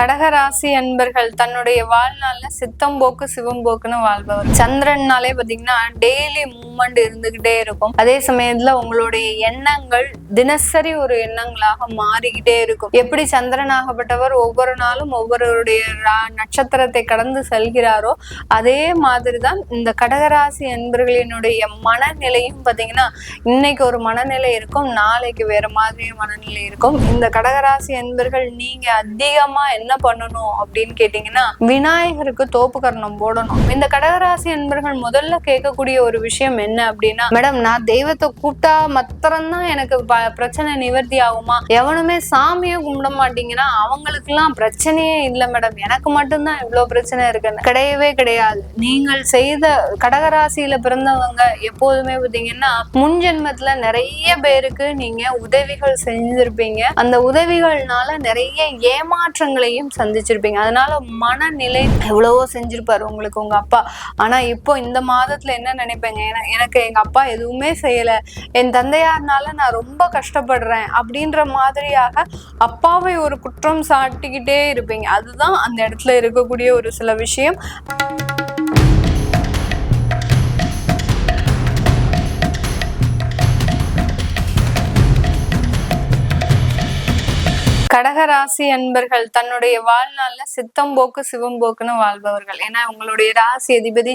கடகராசி அன்பர்கள் தன்னுடைய வாழ்நாள்ல சித்தம்போக்கு சிவம்போக்குன்னு வாழ்பவர். சந்திரன்னாலே பாத்தீங்கன்னா டெய்லி மூவ்மெண்ட் இருந்துகிட்டே இருக்கும். அதே சமயத்துல உங்களுடைய எண்ணங்கள் தினசரி ஒரு எண்ணங்களாக மாறிக்கிட்டே இருக்கும். எப்படி சந்திரனாகப்பட்டவர் ஒவ்வொரு நாளும் ஒவ்வொருடைய நட்சத்திரத்தை கடந்து செல்கிறாரோ அதே மாதிரிதான் இந்த கடகராசி அன்பர்களினுடைய மனநிலையும் பாத்தீங்கன்னா இன்னைக்கு ஒரு மனநிலை இருக்கும், நாளைக்கு வேற மாதிரி மனநிலை இருக்கும். இந்த கடகராசி அன்பர்கள் நீங்க அதிகமா என்ன பண்ணணும் அப்படின்னு கேட்டீங்கன்னா விநாயகருக்கு தோப்பு கரணம் போடணும். இந்த கடகராசி அன்பர்கள் முதல்ல கேட்கக்கூடிய ஒரு விஷயம் என்ன அப்படின்னா, மேடம் நான் தெய்வத்தை கூப்பிட்டா மாத்திரம்தான் எனக்கு பிரச்சனை நிவர்த்தி ஆகுமா? எவனுமே சாமியை கும்பிட மாட்டீங்கன்னா அவங்களுக்கு எல்லாம் பிரச்சனையே இல்லை மேடம், எனக்கு மட்டும்தான் இவ்வளவு பிரச்சனை இருக்குன்னு கிடையவே கிடையாது. நீங்கள் செய்த கடகராசியில பிறந்தவங்க எப்போதுமே பார்த்தீங்கன்னா முன் ஜென்மத்துல நிறைய பேருக்கு நீங்க உதவிகள் செஞ்சிருப்பீங்க. அந்த உதவிகள்னால நிறைய ஏமாற்றங்களையும் சந்திச்சிருப்பீங்க. அதனால மனநிலை எவ்வளவோ செஞ்சிருப்பாரு உங்களுக்கு உங்க அப்பா. ஆனா இப்போ இந்த மாதத்துல என்ன நினைப்பீங்க, எனக்கு எங்க அப்பா எதுவுமே செய்யல, என் தந்தையார்னால நான் ரொம்ப கஷ்டப்படுறேன் அப்படின்ற மாதிரியாக அப்பாவை ஒரு குற்றம் சாட்டிக்கிட்டே இருப்பீங்க. அதுதான் அந்த இடத்துல இருக்கக்கூடிய ஒரு சில விஷயம். கடகராசி அன்பர்கள் தன்னுடைய வாழ்நாள்ல சித்தம்போக்கு சிவம்போக்குன்னு வாழ்பவர்கள். ஏன்னா உங்களுடைய ராசி அதிபதி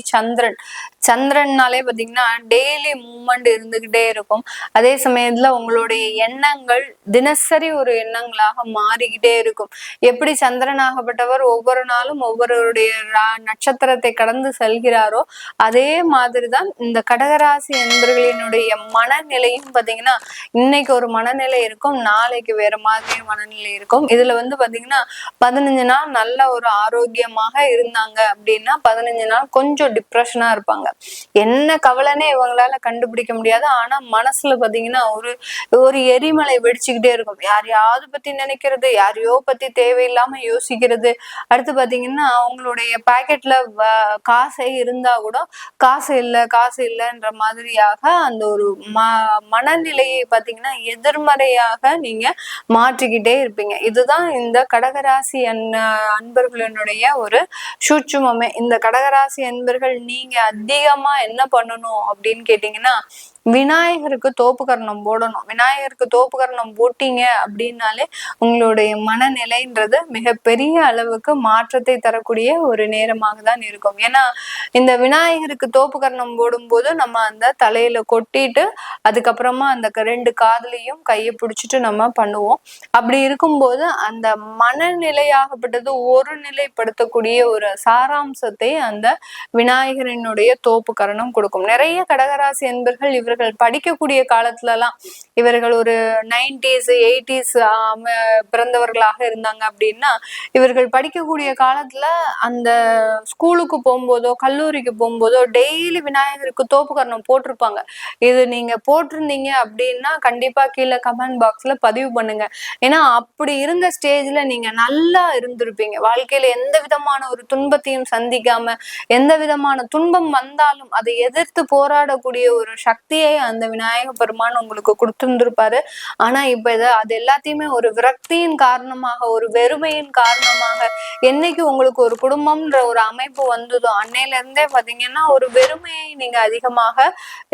சந்திரன்னாலே பாத்தீங்கன்னா டெய்லி மூவ்மெண்ட் இருந்துகிட்டே இருக்கும். அதே சமயத்துல உங்களுடைய எண்ணங்கள் தினசரி ஒரு எண்ணங்களாக மாறிக்கிட்டே இருக்கும். எப்படி சந்திரனாகப்பட்டவர் ஒவ்வொரு நாளும் ஒவ்வொருடைய நட்சத்திரத்தை கடந்து செல்கிறாரோ அதே மாதிரிதான் இந்த கடகராசி அன்பர்களினுடைய மனநிலையும் பாத்தீங்கன்னா இன்னைக்கு ஒரு மனநிலை இருக்கும், நாளைக்கு வேற மாதிரி மனநிலை இருக்கும். இதுல பாத்தீங்கன்னா 15 நாள் நல்ல ஒரு ஆரோக்கியமாக இருந்தாங்க அப்படின்னா 15 நாள் கொஞ்சம் டிப்ரெஷனா இருப்பாங்க. என்ன கவலைன்னே இவங்களால கண்டுபிடிக்க முடியாது. ஆனா மனசுல பாத்தீங்கன்னா ஒரு எரிமலை வெடிச்சுக்கிட்டே இருக்கும். யாரையாவது பத்தி நினைக்கிறது, யாரையோ பத்தி தேவையில்லாம யோசிக்கிறது. அடுத்து பாத்தீங்கன்னா அவங்களுடைய பாக்கெட்ல காசே இருந்தா கூட காசு இல்லைன்ற மாதிரியாக அந்த ஒரு மனநிலையை பாத்தீங்கன்னா எதிர்மறையாக நீங்க மாற்றிக்கிட்டே இருப்பீங்க. இதுதான் இந்த கடகராசி அன்பர்களுடைய ஒரு சூட்சுமமே. இந்த கடகராசி அன்பர்கள் நீங்க அதிகமா என்ன பண்ணணும் அப்படின்னு கேட்டீங்கன்னா விநாயகருக்கு தோப்பு கரணம் போடணும். விநாயகருக்கு தோப்பு கரணம் போட்டீங்க அப்படின்னாலே உங்களுடைய மனநிலைன்றது மிகப்பெரிய அளவுக்கு மாற்றத்தை தரக்கூடிய ஒரு நேரமாக தான் இருக்கும். ஏன்னா இந்த விநாயகருக்கு தோப்பு கரணம் போடும்போது நம்ம அந்த தலையில கொட்டிட்டு அதுக்கப்புறமா அந்த 2 காதுலையும் கையை பிடிச்சிட்டு நம்ம பண்ணுவோம். அப்படி இருக்கும்போது அந்த மனநிலையாகப்பட்டது ஒரு நிலைப்படுத்தக்கூடிய ஒரு சாராம்சத்தை அந்த விநாயகரினுடைய தோப்பு கரணம் கொடுக்கும். நிறைய கடகராசி என்பர்கள் இவர்கள் படிக்கக்கூடிய காலத்துலலாம் இவர்கள் ஒரு 90s 80s பிறந்தவர்களாக இருந்தாங்க அப்படின்னா இவர்கள் படிக்கக்கூடிய காலத்துல அந்த ஸ்கூலுக்கு போகும்போதோ கல்லூரிக்கு போகும்போதோ டெய்லி விநாயகருக்கு தோப்பு கரணம் போட்டிருப்பாங்க. இது நீங்க போட்டிருந்தீங்க அப்படின்னா கண்டிப்பா கீழே கமெண்ட் பாக்ஸ்ல பதிவு பண்ணுங்க. ஏன்னா அப்படி இருந்த ஸ்டேஜ்ல நீங்க நல்லா இருந்திருப்பீங்க. வாழ்க்கையில எந்த விதமான ஒரு துன்பத்தையும் சந்திக்காம எந்த விதமான துன்பம் வந்தாலும் அதை எதிர்த்து போராடக்கூடிய ஒரு சக்தியை அந்த விநாயக பெருமான் உங்களுக்கு கொடுத்திருந்திருப்பாரு. ஆனா இப்ப அது எல்லாத்தையுமே ஒரு விரக்தியின் காரணமாக ஒரு வெறுமையின் காரணமாக என்னைக்கு உங்களுக்கு ஒரு குடும்பம்ன்ற ஒரு அமைப்பு வந்ததோ அன்னையில இருந்தே பாத்தீங்கன்னா ஒரு வெறுமையை நீங்க அதிகமாக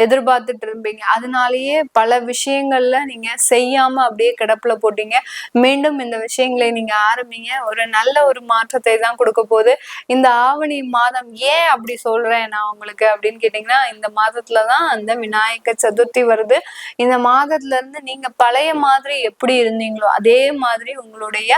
எதிர்பார்த்துட்டு இருப்பீங்க. அதனாலேயே பல விஷயங்கள்ல நீங்க செய்யாம அப்படியே கிடப்புல போட்டீங்க. மீண்டும் இந்த விஷயங்களை நீங்க ஆரம்பிங்க. ஒரு நல்ல ஒரு மாற்றத்தை தான் கொடுக்க போகுது. இந்த ஆவணி மாதம் ஏன் அப்படி சொல்றேன் நான் உங்களுக்கு அப்படின்னு கேட்டீங்கன்னா இந்த மாதத்துலதான் அந்த விநாயக சதுர்த்தி வருது. இந்த மாதத்துல இருந்து நீங்க பழைய மாதிரி எப்படி இருந்தீங்களோ அதே மாதிரி உங்களுடைய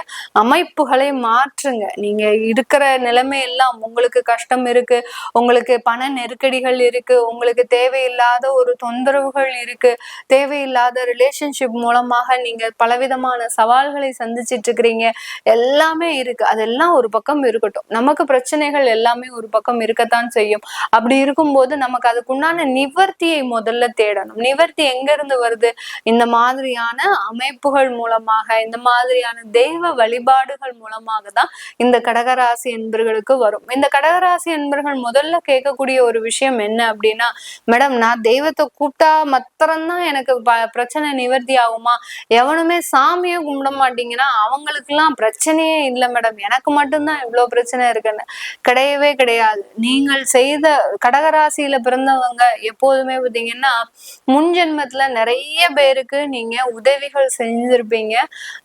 அமைப்புகளை மாற்றுங்க. நீங்க இருக்கிற நிலைமை எல்லாம் உங்களுக்கு கஷ்டம் இருக்கு, உங்களுக்கு பண நெருக்கடிகள் இருக்கு, உங்களுக்கு தேவையில்லாத ஒரு தொந்தரவுகள் இருக்கு, தேவையில்லாத ரிலேஷன்ஷிப் மூலமாக நீங்க பலவிதமான சவால்களை சந்திச்சிட்டு இருக்கிறீங்க, எல்லாமே இருக்கு. அதெல்லாம் ஒரு பக்கம் இருக்கட்டும், நமக்கு பிரச்சனைகள் எல்லாமே ஒரு பக்கம் இருக்கத்தான் செய்யும். அப்படி இருக்கும்போது நமக்கு அதுக்குண்டான நிவர்த்தியை முதல்ல முதல்ல தேடணும். நிவர்த்தி எங்க இருந்து வருது? இந்த மாதிரியான அமைப்புகள் மூலமாக, இந்த மாதிரியான தெய்வ வழிபாடுகள் மூலமாக தான் இந்த கடகராசி என்பர்களுக்கு வரும். இந்த கடகராசி என்பர்கள் முதல்ல கேட்கக்கூடிய ஒரு விஷயம் என்ன அப்படின்னா, மேடம் நான் தெய்வத்தை கூப்பிட்டா மாத்திரம்தான் எனக்கு பிரச்சனை நிவர்த்தி ஆகுமா? எவனுமே சாமியே கும்பிட மாட்டீங்கன்னா அவங்களுக்கு எல்லாம் பிரச்சனையே இல்லை மேடம், எனக்கு மட்டும்தான் இவ்வளவு பிரச்சனை இருக்குன்னு. கிடையவே கிடையாது. நீங்கள் செய்த கடகராசியில பிறந்தவங்க எப்போதுமே பார்த்தீங்கன்னா முன் ஜென்மத்துல நிறைய பேருக்கு நீங்க உதவிகள் செஞ்சிருப்பீங்க.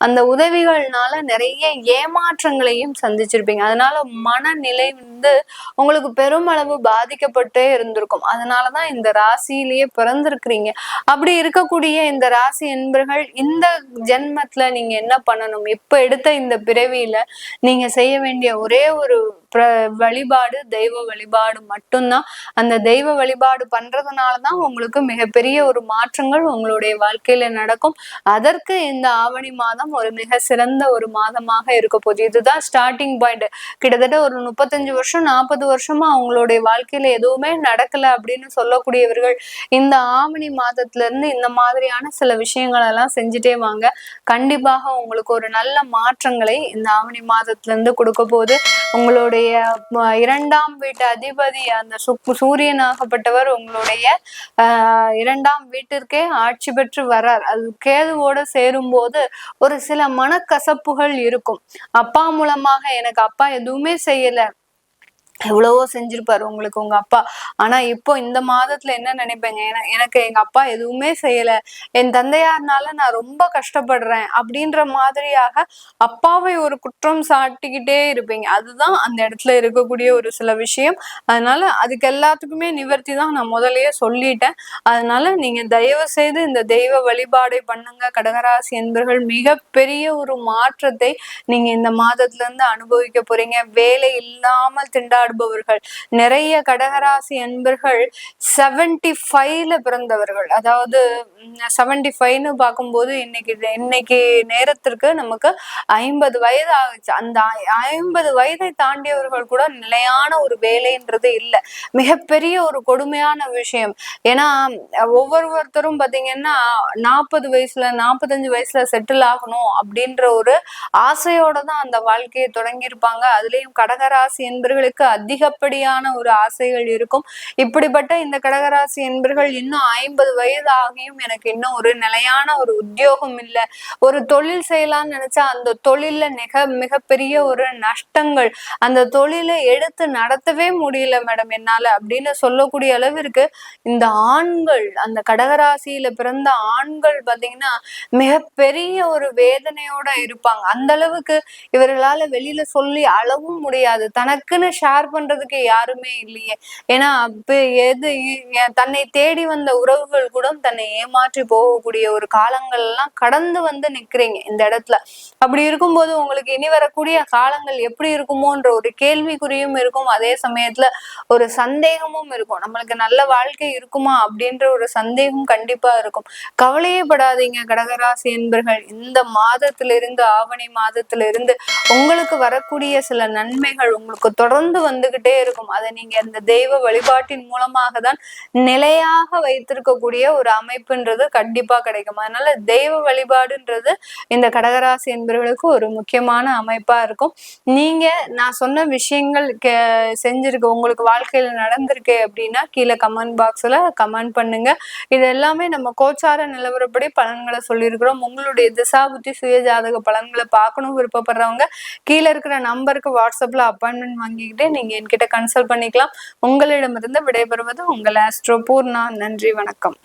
அந்த உதவிகள்னால நிறைய ஏமாற்றங்களையும் சந்திச்சிருப்பீங்க. அதனால மனநிலை உங்களுக்கு பெருமளவு பாதிக்கப்பட்டே இருந்திருக்கும். அதனாலதான் இந்த ராசியிலேயே பிறந்திருக்கிறீங்க. அப்படி இருக்கக்கூடிய இந்த ராசி என்பர்கள் இந்த ஜென்மத்துல நீங்க என்ன பண்ணணும்? இப்ப எடுத்த இந்த பிறவியில நீங்க செய்ய வேண்டிய ஒரே ஒரு வழிபாடு தெய்வ வழிபாடு மட்டும்தான். அந்த தெய்வ வழிபாடு பண்றதுனாலதான் உங்களுக்கு மிகப்பெரிய ஒரு மாற்றங்கள் உங்களுடைய வாழ்க்கையில நடக்கும். அதற்கு இந்த ஆவணி மாதம் ஒரு மிக சிறந்த ஒரு மாதமாக இருக்க போகுது. இதுதான் ஸ்டார்டிங் பாயிண்ட். கிட்டத்தட்ட ஒரு 35 வருஷம் 40 வருஷமா அவங்களுடைய வாழ்க்கையில எதுவுமே நடக்கல அப்படின்னு சொல்லக்கூடியவர்கள் இந்த ஆவணி மாதத்துல இருந்து இந்த மாதிரியான சில விஷயங்கள் எல்லாம் செஞ்சுட்டே வாங்க. கண்டிப்பாக உங்களுக்கு ஒரு நல்ல மாற்றங்களை இந்த ஆவணி மாதத்துல இருந்து கொடுக்க போகுது. உங்களுடைய 2ஆம் வீட்டு அதிபதி அந்த சூரியனாகப்பட்டவர் உங்களுடைய 2ஆம் வீட்டிற்கே ஆட்சி பெற்று வர்றார். அது கேதுவோட சேரும் போது ஒரு சில மனக்கசப்புகள் இருக்கும். அப்பா மூலமாக எனக்கு அப்பா எதுவுமே செய்யல, எவ்வளவோ செஞ்சிருப்பாரு உங்களுக்கு உங்க அப்பா. ஆனா இப்போ இந்த மாதத்துல என்ன நினைப்பேங்க, எனக்கு எங்க அப்பா எதுவுமே செய்யல, என் தந்தையார்னால நான் ரொம்ப கஷ்டப்படுறேன் அப்படின்ற மாதிரியாக அப்பாவை ஒரு குற்றம் சாட்டிக்கிட்டே இருப்பீங்க. அதுதான் அந்த இடத்துல இருக்கக்கூடிய ஒரு சில விஷயம். அதனால அதுக்கு எல்லாத்துக்குமே நிவர்த்தி தான் நான் முதலையே சொல்லிட்டேன். அதனால நீங்க தயவு செய்து இந்த தெய்வ வழிபாடை பண்ணுங்க. கடகராசி என்பர்கள் மிகப்பெரிய ஒரு மாற்றத்தை நீங்க இந்த மாதத்துல இருந்து அனுபவிக்க போறீங்க. வேலை இல்லாமல் திண்டாடுபவர்கள் நிறைய கடகராசி என்பர்கள் 75ல பிறந்தவர்கள். அதாவது 75ன்னு பார்க்கும்போது இன்னைக்கு நேரத்திற்கு நமக்கு 50 வயது ஆகுச்சு. அந்த 50 வயதை தாண்டியவர்கள் கூட நிலையான ஒரு வேலைன்றது இல்லை. மிகப்பெரிய ஒரு கொடுமையான விஷயம். ஏன்னா ஒவ்வொருத்தரும் பாத்தீங்கன்னா 40 வயசுல 45 வயசுல செட்டில் ஆகணும் அப்படின்ற ஒரு ஆசையோட தான் அந்த வாழ்க்கையை தொடங்கியிருப்பாங்க. அதுலயும் கடகராசி என்பர்களுக்கு அதிகப்படியான ஒரு ஆசைகள் இருக்கும். இப்படிப்பட்ட இந்த கடகராசி என்பர்கள் இன்னும் 50 வயது ஆகியும் எனக்கு இன்னும் ஒரு நிலையான ஒரு உத்தியோகம் இல்லை, ஒரு தொழில் செய்யலாம்னு நினைச்சா அந்த தொழில்ல மிகப்பெரிய ஒரு நஷ்டங்கள், அந்த தொழிலை எடுத்து நடத்தவே முடியல மேடம் என்னால அப்படின்னு சொல்லக்கூடிய அளவிற்கு இந்த ஆண்கள், அந்த கடகராசியில பிறந்த ஆண்கள் பாத்தீங்கன்னா மிகப்பெரிய ஒரு வேதனையோட இருப்பாங்க. அந்த அளவுக்கு இவர்களால வெளியில சொல்லி அளவும் முடியாது. தனக்குன்னு ஷேர் பண்றதுக்கு யாருமே இல்லையே. ஏன்னா தன்னை தேடி வந்த உறவுகள் கூட தன்னை ஏமாற்றி போகக்கூடிய ஒரு காலங்கள் எல்லாம் கடந்து வந்து நிக்கிறீங்க இந்த இடத்துல. அப்படி இருக்கும்போது உங்களுக்கு இனி வரக்கூடிய காலங்கள் எப்படி இருக்குமோன்ற ஒரு கேள்விக்குறியும் இருக்கும். அதே சமயத்துல ஒரு சந்தேகமும் இருக்கும். நம்மளுக்கு நல்ல வாழ்க்கை இருக்குமா அப்படின்ற ஒரு சந்தேகம் கண்டிப்பா இருக்கும். கவலையே படாதீங்க கடகராசி என்பர்கள். இந்த மாதத்திலிருந்து ஆவணி மாதத்திலிருந்து உங்களுக்கு வரக்கூடிய சில நன்மைகள் உங்களுக்கு தொடர்ந்து வந்துகிட்டே இருக்கும். அதை நீங்க இந்த தெய்வ வழிபாட்டின் மூலமாக தான் நிலையாக வைத்திருக்கக்கூடிய ஒரு அமைப்புன்றது கண்டிப்பா கிடைக்கும். அதனால தெய்வ வழிபாடுன்றது இந்த கடகராசி என்பவர்களுக்கு ஒரு முக்கியமான அமைப்பா இருக்கும். நீங்க நான் சொன்ன விஷயங்கள் செஞ்சிருக்கு, உங்களுக்கு வாழ்க்கையில நடந்திருக்கு அப்படின்னா கீழே கமெண்ட் பாக்ஸ்ல கமெண்ட் பண்ணுங்க. இது எல்லாமே நம்ம கோச்சார நிலவரப்படி பலன்களை சொல்லியிருக்கிறோம். உங்களுடைய திசா புத்தி சுய ஜாதக பலன்களை பார்க்கணும் விருப்பப்படுறவங்க கீழே இருக்கிற நம்பருக்கு வாட்ஸ்அப்ல அப்பாயின்மெண்ட் வாங்கிக்கிட்டு நீங்க என்கிட்ட கன்சல்ட் பண்ணிக்கலாம். உங்களிடமிருந்து விடைபெறுவது உங்கள் ஆஸ்ட்ரோ பூர்ணா. நன்றி, வணக்கம்.